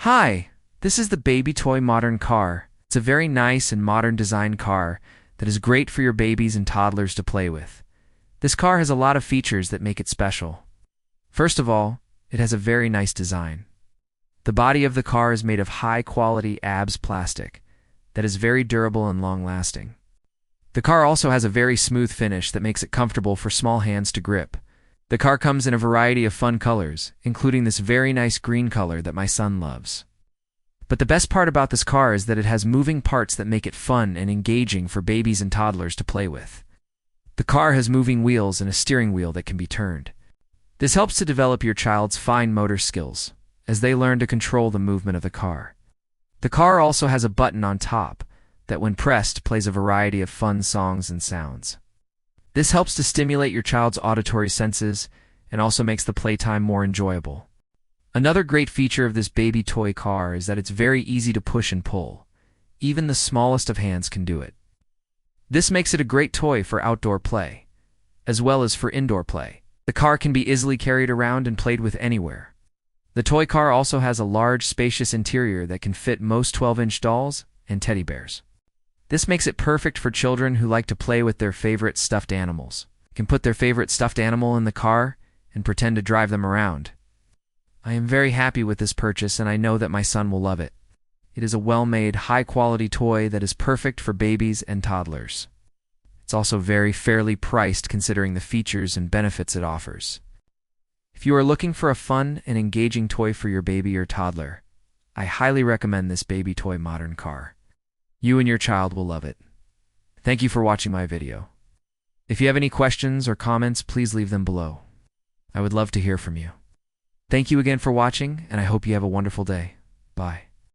Hi, this is the Baby Toy Modern Car. It's a very nice and modern design car that is great for your babies and toddlers to play with. This car has a lot of features that make it special. First of all, it has a very nice design. The body of the car is made of high-quality ABS plastic that is very durable and long-lasting. The car also has a very smooth finish that makes it comfortable for small hands to grip. The car comes in a variety of fun colors, including this very nice green color that my son loves. But the best part about this car is that it has moving parts that make it fun and engaging for babies and toddlers to play with. The car has moving wheels and a steering wheel that can be turned. This helps to develop your child's fine motor skills, as they learn to control the movement of the car. The car also has a button on top that, when pressed, plays a variety of fun songs and sounds. This helps to stimulate your child's auditory senses and also makes the playtime more enjoyable. Another great feature of this baby toy car is that it's very easy to push and pull. Even the smallest of hands can do it. This makes it a great toy for outdoor play, as well as for indoor play. The car can be easily carried around and played with anywhere. The toy car also has a large, spacious interior that can fit most 12-inch dolls and teddy bears. This makes it perfect for children who like to play with their favorite stuffed animals. You can put their favorite stuffed animal in the car and pretend to drive them around. I am very happy with this purchase, and I know that my son will love it. It is a well-made, high-quality toy that is perfect for babies and toddlers. It's also very fairly priced considering the features and benefits it offers. If you are looking for a fun and engaging toy for your baby or toddler, I highly recommend this Baby Toy Modern Car. You and your child will love it. Thank you for watching my video. If you have any questions or comments, please leave them below. I would love to hear from you. Thank you again for watching, and I hope you have a wonderful day. Bye.